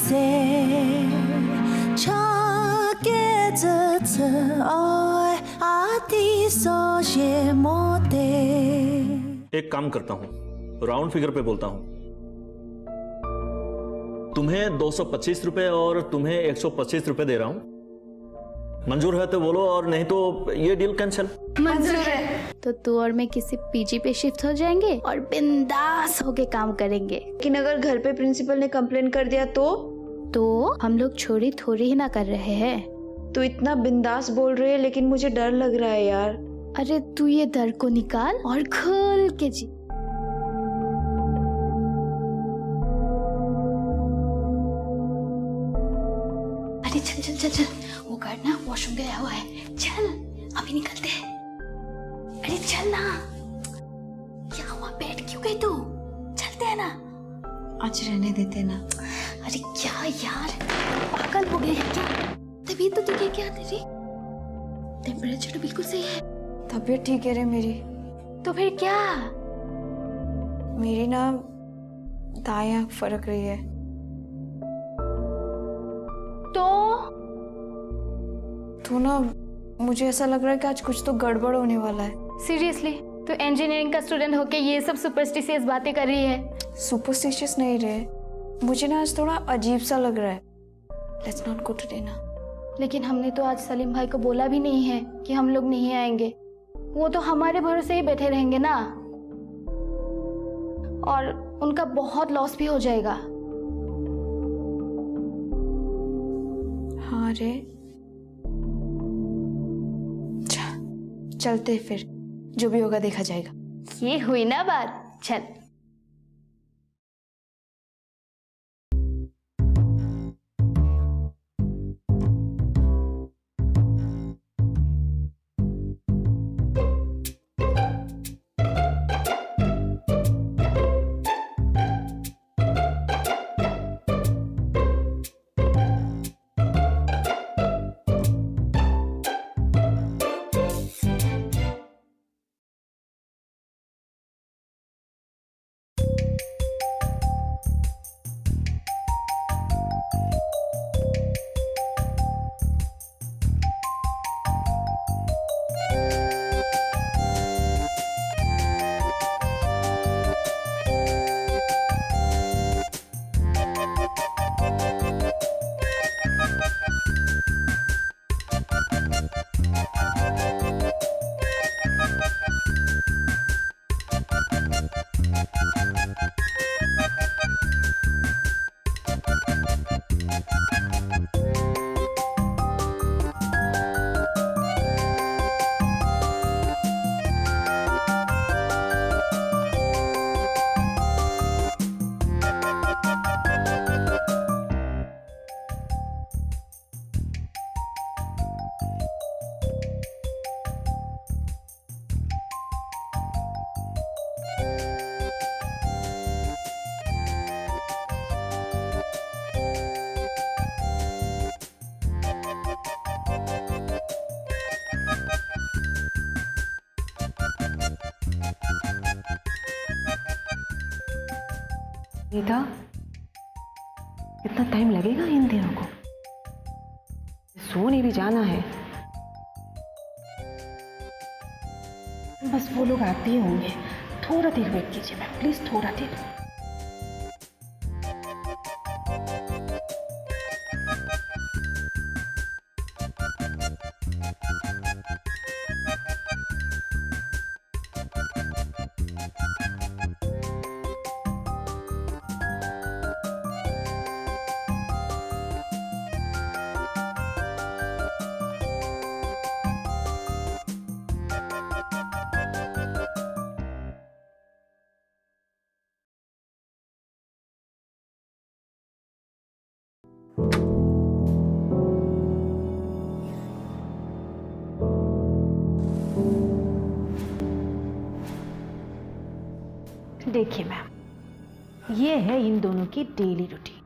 些，差给这次爱阿迪所些莫得。 एक काम करता हूँ, राउंड फिगर पे बोलता हूँ। तुम्हें 225 रुपए और तुम्हें 125 रुपए दे रहा हूँ। मंजूर है तो बोलो, और नहीं तो ये डील कैंसिल। मंजूर है। तो तू और मैं किसी पीजी पे शिफ्ट हो जाएंगे और बिंदास होके काम करेंगे। लेकिन अगर घर पे प्रिंसिपल ने कंप्लेन कर दिया तो हम लोग चोरी थोड़ी ही ना कर रहे हैं। तू इतना बिंदास बोल रही है, लेकिन मुझे डर लग रहा है यार। अरे तू ये डर को निकाल और खुल के जी। अरे चल चल चल चल, वो घर ना वॉशरूम गया हुआ है, चल अभी निकलते हैं। अरे चल ना, क्या हुआ, बैठ क्यों गई तू? चलते हैं ना। आज रहने देते ना। अरे क्या यार, पागल हो गए हैं क्या? तबीयत तो ठीक है क्या तेरी? टेम्परेचर तो बिल्कुल सही है। तबीयत ठीक है रे मेरी। तो फिर क्या? मेरी ना दाएं आंख फरक रही है। तो ना मुझे ऐसा लग रहा है कि आज कुछ तो गड़बड़ होने वाला है। सीरियसली? तो इंजीनियरिंग का स्टूडेंट होके ये सब सुपरस्टिशियस बातें कर रही है? सुपरस्टिशियस नहीं रहे, मुझे ना आज थोड़ा अजीब सा लग रहा है। लेट्स नॉट गो टुडे ना। लेकिन हमने तो आज सलीम भाई को बोला भी नहीं है कि हम लोग नहीं आएंगे। वो तो हमारे भरोसे ही बैठे रहेंगे ना, और उनका बहुत लॉस भी हो जाएगा। हाँ रे, चलते फिर, जो भी होगा देखा जाएगा। ये हुई ना बात, चल। नीता, इतना टाइम लगेगा इन दिनों को? सोने भी जाना है। बस वो लोग आते ही होंगे, थोड़ा देर वेट कीजिए मैम, प्लीज थोड़ा देर। देखिए मैम, ये है इन दोनों की डेली रूटीन।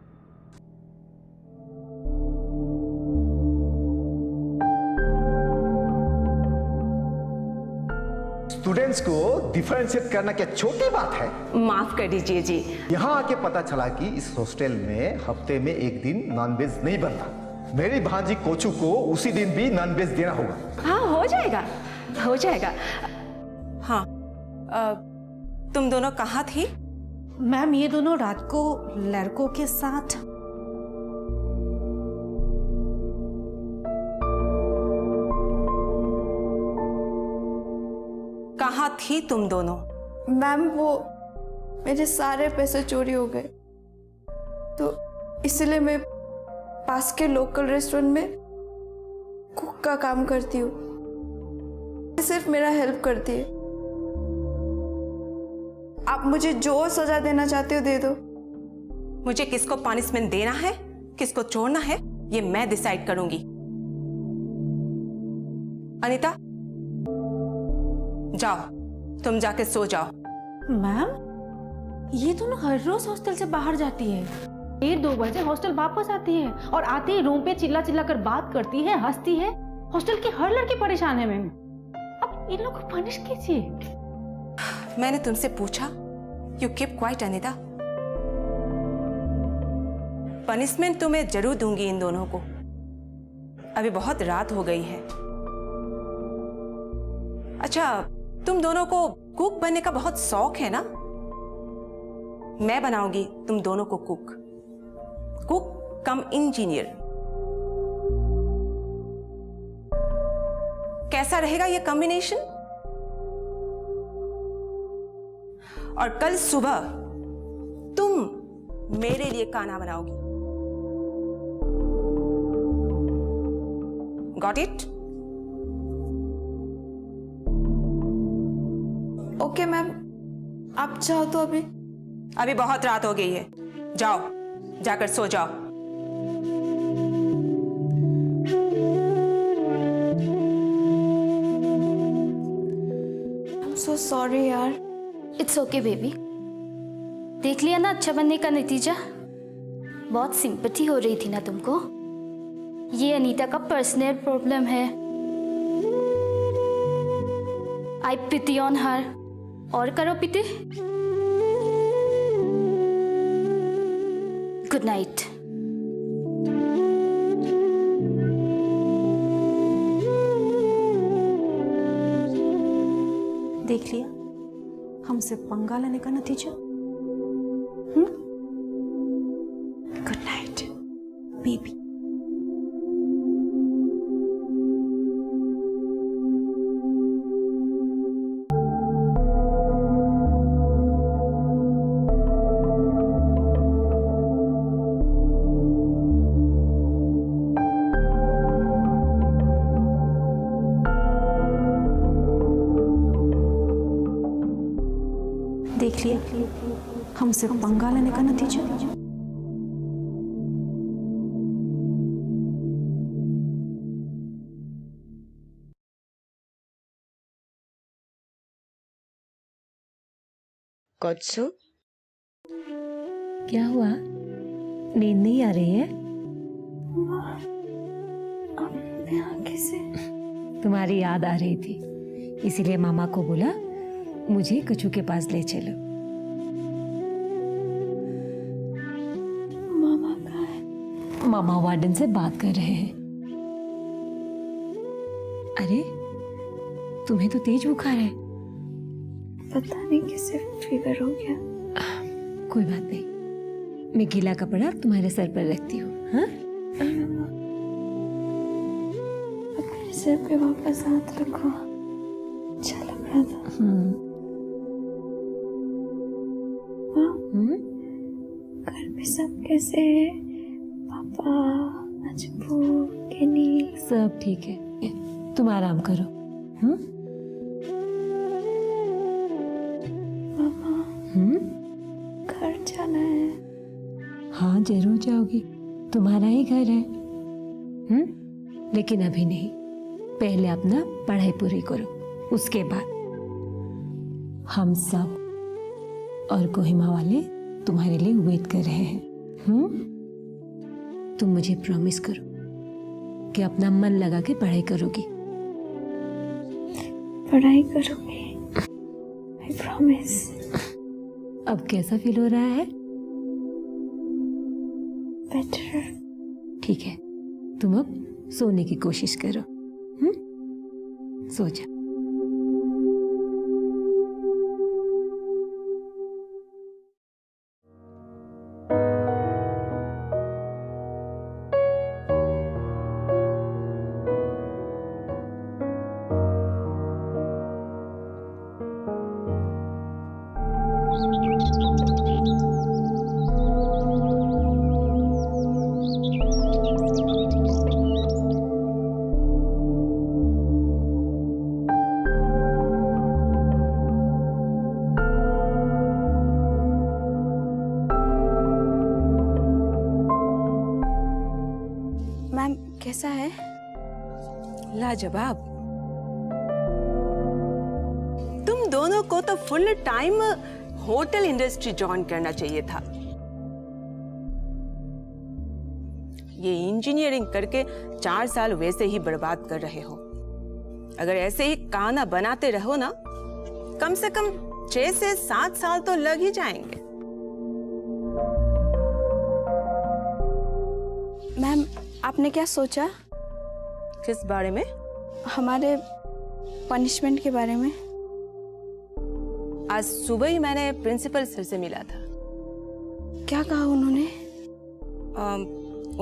स्टूडेंट्स को डिफरेंशिएट करना क्या छोटी बात है? माफ कर दीजिए जी। यहाँ आके पता चला कि इस हॉस्टल में हफ्ते में एक दिन नॉनवेज नहीं बनता। मेरी भांजी कोचू को उसी दिन भी नॉनवेज देना होगा। हाँ, हो जाएगा, हो जाएगा। हाँ, तुम दोनों कहाँ थी? मैम ये दोनों रात को लड़कों के साथ। कहाँ थी तुम दोनों? मैम वो मेरे सारे पैसे चोरी हो गए, तो इसलिए मैं पास के लोकल रेस्टोरेंट में कुक का काम करती हूँ। सिर्फ मेरा हेल्प करती है। आप मुझे जो सजा देना चाहते हो दे दो। मुझे किसको पनिशमेंट देना है, किसको छोड़ना है, ये मैं डिसाइड करूंगी। अनीता, जाओ, तुम जाके सो जाओ। मैम ये दोनों हर रोज हॉस्टल से बाहर जाती है, 1-2 बजे हॉस्टल वापस आती है और आते ही रूम पे चिल्ला चिल्ला कर बात करती है, हंसती है। हॉस्टल की हर लड़की परेशान है मैम। अब इन लोगों को पनिश कीजिए। मैंने तुमसे पूछा, you keep quiet Anita. Punishment तो मैं जरूर दूंगी इन दोनों को। अभी बहुत रात हो गई है। अच्छा, तुम दोनों को कुक बनने का बहुत शौक है ना? मैं बनाऊंगी तुम दोनों को कुक कम इंजीनियर। कैसा रहेगा ये कॉम्बिनेशन? और कल सुबह तुम मेरे लिए खाना बनाओगी। Got it? ओके मैम, आप चाहो तो अभी बहुत रात हो गई है। जाओ, जाकर सो जाओ। आई एम सो सॉरी यार। It's okay baby. देख लिया ना अच्छा बनने का नतीजा। बहुत सिंपैथी हो रही थी ना तुमको। ये अनीता का पर्सनल प्रॉब्लम है। आई पिटी ऑन हर। और करो पिटी। Good night. देख लिया हमसे पंगा लेने का नतीजा। Good night baby. देख लिया हमसे पंगा लेने का नतीजा। कोत्सु, क्या हुआ? नींद नहीं आ रही है? से तुम्हारी याद आ रही थी, इसीलिए मामा को बोला मुझे कचू के पास ले चलो। मामा कहाँ है? मामा वार्डन से बात कर रहे हैं। अरे तुम्हें तो तेज बुखार है। पता नहीं कैसे फीवर हो गया। कोई बात नहीं, मैं गीला कपड़ा तुम्हारे सर पर रखती हूँ। हाँ, अपने सर पे वापस हाथ रखो। अच्छा लग रहा था। घर पे सब कैसे हैं? पापा, अजबू, केनी? सब ठीक है, तुम आराम करो। पापा, घर जाना है। हाँ जरूर जाओगी, तुम्हारा ही घर है। लेकिन अभी नहीं, पहले अपना पढ़ाई पूरी करो, उसके बाद हम सब और कोहिमा वाले तुम्हारे लिए वेट कर रहे हैं। तुम मुझे प्रॉमिस करो कि अपना मन लगा के पढ़ाई करोगी। पढ़ाई करूंगी। I promise. अब कैसा फील हो रहा है? बेटर। ठीक है, तुम अब सोने की कोशिश करो। सो जा। मैम कैसा है? लाजवाब। तुम दोनों को तो full time hotel industry join करना चाहिए था। ये इंजीनियरिंग करके 4 साल वैसे ही बर्बाद कर रहे हो। अगर ऐसे ही खाना बनाते रहो ना, कम से कम 6 से 7 साल तो लग ही जाएंगे। मैम आपने क्या सोचा? किस बारे में? हमारे पनिशमेंट के बारे में। आज सुबह ही मैंने प्रिंसिपल सर से मिला था। क्या कहा उन्होंने?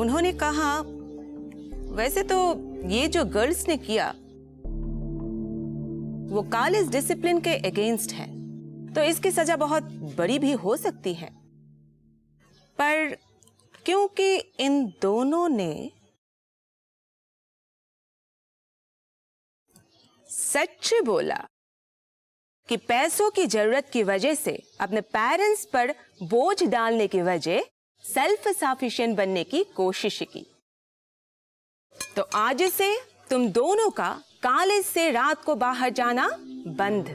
उन्होंने कहा वैसे तो ये जो गर्ल्स ने किया वो कॉलेज डिसिप्लिन के अगेंस्ट है, तो इसकी सजा बहुत बड़ी भी हो सकती है। पर क्योंकि इन दोनों ने सच बोला कि पैसों की जरूरत की वजह से अपने पेरेंट्स पर बोझ डालने की वजह सेल्फ सफिशिएंट बनने की कोशिश की, तो आज से तुम दोनों का कॉलेज से रात को बाहर जाना बंद।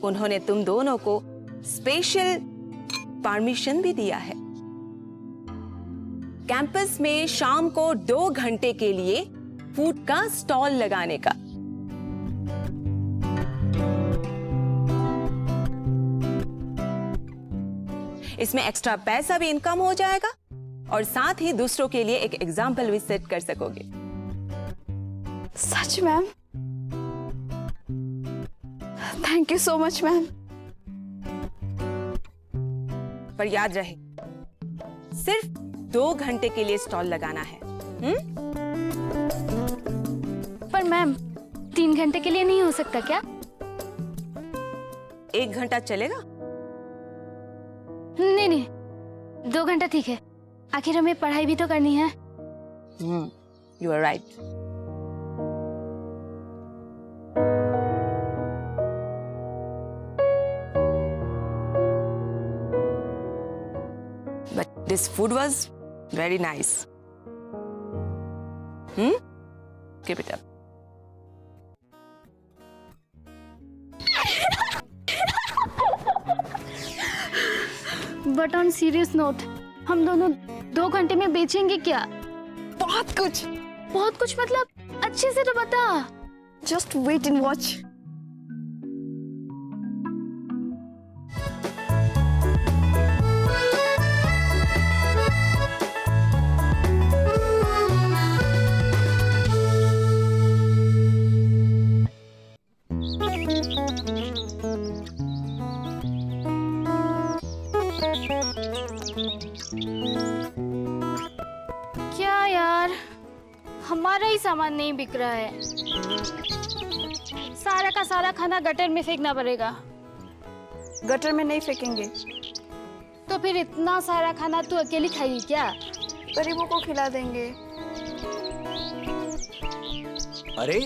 उन्होंने तुम दोनों को स्पेशल परमिशन भी दिया है कैंपस में शाम को 2 घंटे के लिए फूड का स्टॉल लगाने का। इसमें एक्स्ट्रा पैसा भी इनकम हो जाएगा और साथ ही दूसरों के लिए एक एग्जाम्पल भी सेट कर सकोगे। सच ma'am? Thank you so much ma'am. पर याद रहे, सिर्फ 2 घंटे के लिए स्टॉल लगाना है। पर मैम 3 घंटे के लिए नहीं हो सकता क्या? 1 घंटा चलेगा? नहीं नहीं, 2 घंटा ठीक है, आखिर हमें पढ़ाई भी तो करनी है। You are right. But this food was very nice. Keep it up. But on serious note, हम दोनों 2 घंटे में बेचेंगे क्या? बहुत कुछ। बहुत कुछ मतलब? अच्छे से तो बता। Just wait and watch. क्या यार, हमारा ही सामान नहीं बिक रहा है। सारा का सारा खाना गटर में फेंकना पड़ेगा। गटर में नहीं फेंकेंगे। तो फिर इतना सारा खाना तू अकेली खाएगी क्या? गरीबों को खिला देंगे। अरे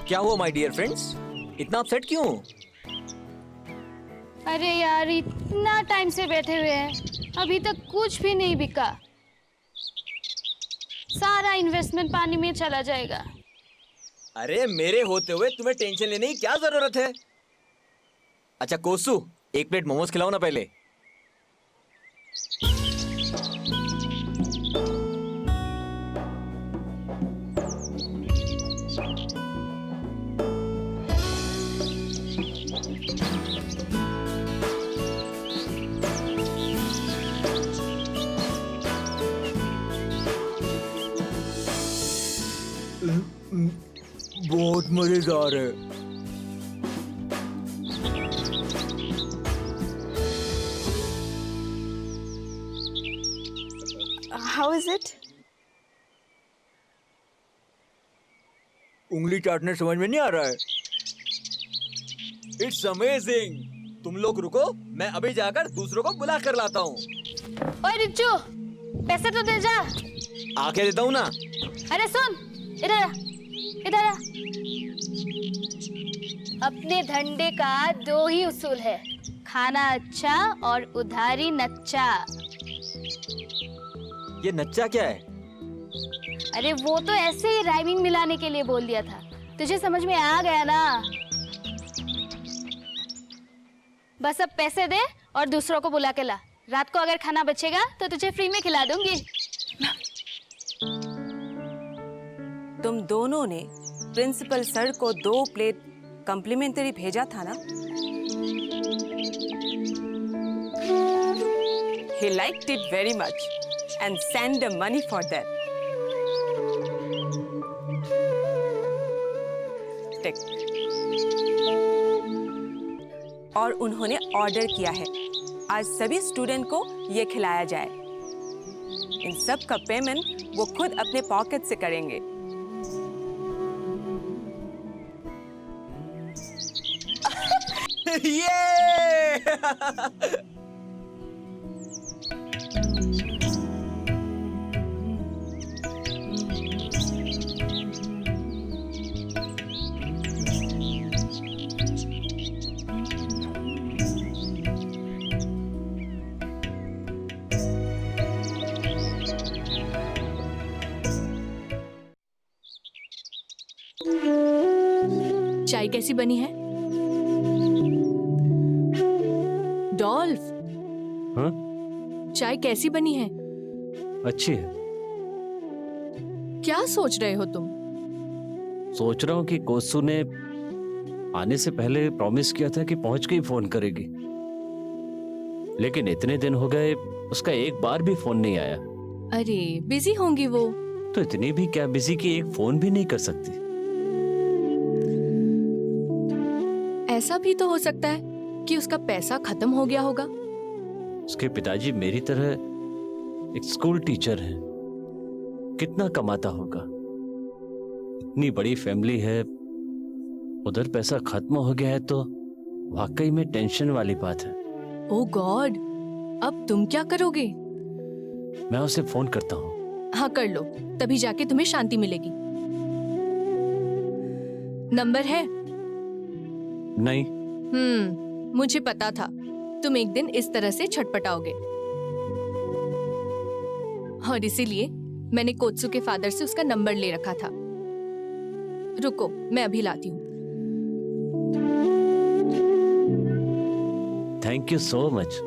क्या हुआ माय डियर फ्रेंड्स, इतना अपसेट क्यों? अरे यार, इतना टाइम से बैठे हुए हैं, अभी तक कुछ भी नहीं बिका। सारा इन्वेस्टमेंट पानी में चला जाएगा। अरे मेरे होते हुए तुम्हें टेंशन लेने की क्या जरूरत है? अच्छा कोसू, 1 प्लेट मोमोज खिलाओ ना पहले। बहुत मजेदार है। How is it? उंगली चाटने समझ में नहीं आ रहा है। It's amazing. तुम लोग रुको, मैं अभी जाकर दूसरों को बुला कर लाता हूँ। ओए रिच्चू, पैसे तो दे जा। आके देता हूँ ना। अरे सुन, इधर आ, इधर आ। अपने धंधे का दो ही उसूल है, खाना अच्छा और उधारी नच्चा। ये नच्चा क्या है? अरे वो तो ऐसे ही राइमिंग मिलाने के लिए बोल दिया था, तुझे समझ में आ गया ना। बस अब पैसे दे और दूसरों को बुला के ला। रात को अगर खाना बचेगा तो तुझे फ्री में खिला दूंगी। तुम दोनों ने प्रिंसिपल सर को 2 प्लेट कॉम्प्लीमेंट्री भेजा था ना? He liked it very much and sent the money for that. Take. और उन्होंने ऑर्डर किया है आज सभी स्टूडेंट को ये खिलाया जाए। इन सब का पेमेंट वो खुद अपने पॉकेट से करेंगे। चाय कैसी बनी है? डॉल्फ, हाँ? चाय कैसी बनी है? अच्छी है। क्या सोच रहे हो तुम? सोच रहा हूँ कि कोसू ने आने से पहले प्रॉमिस किया था कि पहुंच के ही फोन करेगी, लेकिन इतने दिन हो गए उसका एक बार भी फोन नहीं आया। अरे बिजी होंगी वो। तो इतनी भी क्या बिजी कि एक फोन भी नहीं कर सकती? ऐसा भी तो हो सकता है कि उसका पैसा खत्म हो गया होगा। उसके पिताजी मेरी तरह एक स्कूल टीचर हैं। कितना कमाता होगा? इतनी बड़ी फैमिली है, उधर पैसा खत्म हो गया है तो वाकई में टेंशन वाली बात है। ओह गॉड, अब तुम क्या करोगे? मैं उसे फोन करता हूँ। हाँ कर लो, तभी जाके तुम्हें शांति मिलेगी। नंबर है? नहीं। मुझे पता था तुम एक दिन इस तरह से छटपटाओगे, और इसीलिए मैंने कोत्सु के फादर से उसका नंबर ले रखा था। रुको, मैं अभी लाती हूँ। Thank you so much.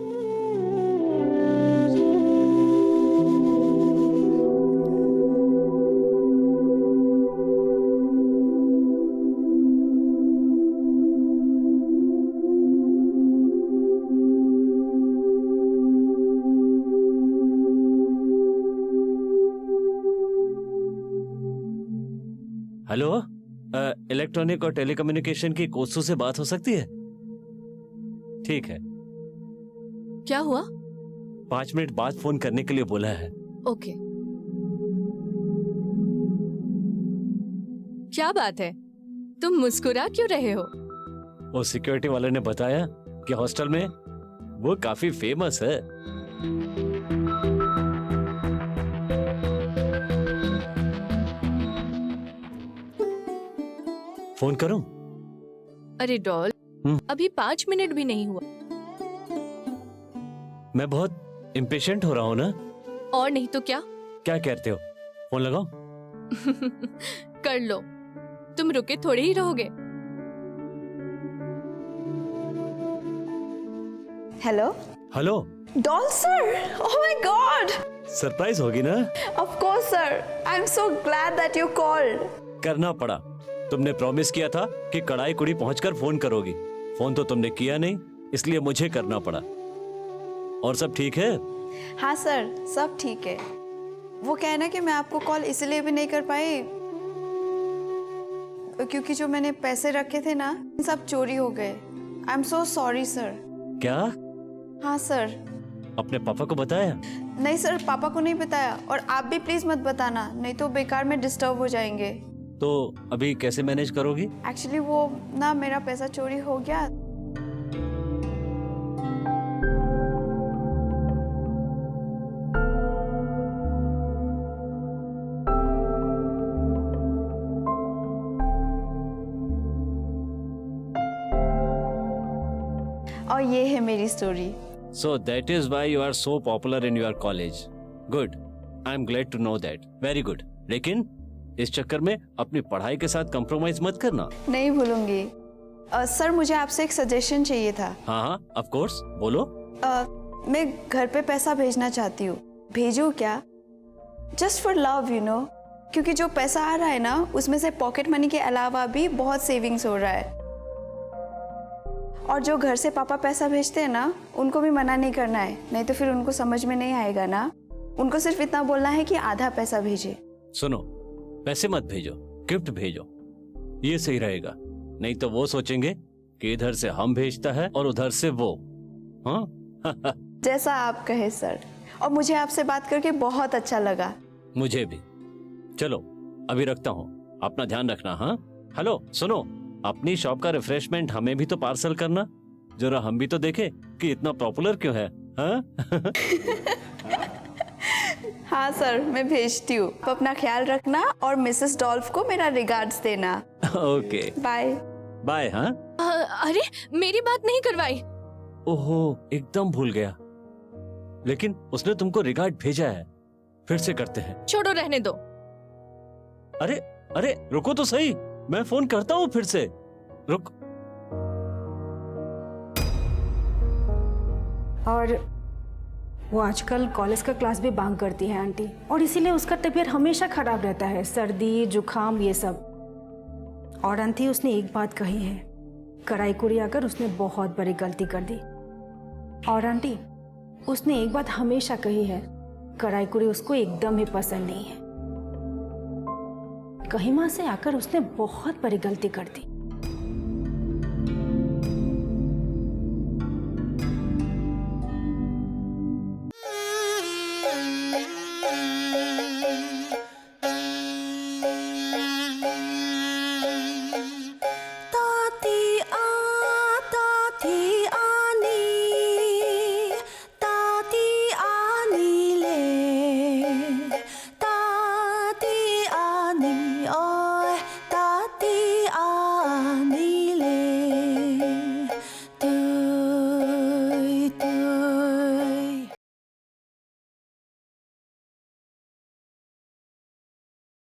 Hello, electronic और टेलीकम्युनिकेशन की कोसू से बात हो सकती है? ठीक है। क्या हुआ? 5 मिनट बाद फोन करने के लिए बोला है। ओके। क्या बात है, तुम मुस्कुरा क्यों रहे हो? वो सिक्योरिटी वाले ने बताया कि हॉस्टल में वो काफी फेमस है। फोन करूं? अरे डॉल, अभी 5 मिनट भी नहीं हुआ। मैं बहुत इम्पेशेंट हो रहा हूं ना? और नहीं तो क्या? क्या कहते हो, फोन लगाओ? कर लो, तुम रुके थोड़े ही रहोगे। Hello hello doll sir, oh my God, surprise होगी ना? Of course sir, I am so glad that you called. करना पड़ा। तुमने प्रॉमिस किया था कि कड़ाई कुड़ी पहुंचकर फोन करोगी। फोन तो तुमने किया नहीं, इसलिए मुझे करना पड़ा। और सब ठीक है? हाँ सर, सब ठीक है। वो क्या है ना कि मैं आपको कॉल इसलिए भी नहीं कर पाई क्योंकि जो मैंने पैसे रखे थे ना, सब चोरी हो गए। I am so sorry sir. क्या? हाँ सर। अपने पापा को बताया? नहीं सर, पापा को नहीं बताया, और आप भी प्लीज मत बताना, नहीं तो बेकार में डिस्टर्ब हो जाएंगे। तो अभी कैसे मैनेज करोगी? एक्चुअली वो ना, मेरा पैसा चोरी हो गया। और ये है मेरी story. So that is why you are so popular in your college. Good. I am glad to know that. Very good. लेकिन इस चक्कर में अपनी पढ़ाई के साथ कंप्रोमाइज मत करना। नहीं भूलूंगी। सर, मुझे आपसे एक सजेशन चाहिए था। हाँ, ऑफ कोर्स, बोलो। मैं घर पे पैसा भेजना चाहती हूँ, भेजूँ क्या? Just for love, you know, क्योंकि जो पैसा आ रहा है ना, उसमें से पॉकेट मनी के अलावा भी बहुत सेविंग्स हो रहा है। और जो घर से पापा पैसा भेजते हैं ना, उनको भी मना नहीं करना है, नहीं तो फिर उनको समझ में नहीं आएगा ना। उनको सिर्फ इतना बोलना है कि आधा पैसा भेजे। सुनो, पैसे मत भेजो, गिफ्ट भेजो, ये सही रहेगा। नहीं तो वो सोचेंगे कि इधर से हम भेजता है और उधर से वो। हाँ? जैसा आप कहे सर, और मुझे आपसे बात करके बहुत अच्छा लगा। मुझे भी। चलो अभी रखता हूँ, अपना ध्यान रखना। हाँ, हेलो सुनो, अपनी शॉप का रिफ्रेशमेंट हमें भी तो पार्सल करना, जरा हम भी तो देखें कि इतना पॉपुलर क्यों है। हाँ? हाँ सर, मैं भेजती हूँ। आप अपना ख्याल रखना और मिसेस डॉल्फ को मेरा रिगार्ड्स देना। Okay, bye bye. हाँ, अरे मेरी बात नहीं करवाई। ओहो, एकदम भूल गया। लेकिन उसने तुमको रिगार्ड भेजा है, फिर से करते हैं। छोड़ो, रहने दो। अरे अरे रुको तो सही, मैं फोन करता हूँ फिर से। रुक। और वो आजकल कॉलेज का क्लास भी बांक करती है आंटी, और इसीलिए उसका तबीयत हमेशा खराब रहता है, सर्दी जुकाम ये सब। और आंटी, उसने एक बात कही है, कड़ाई कुड़ी आकर उसने बहुत बड़ी गलती कर दी। और आंटी, उसने एक बात हमेशा कही है, कड़ाई कुड़ी उसको एकदम ही पसंद नहीं है। कहीं मां से आकर उसने बहुत बड़ी गलती कर दी।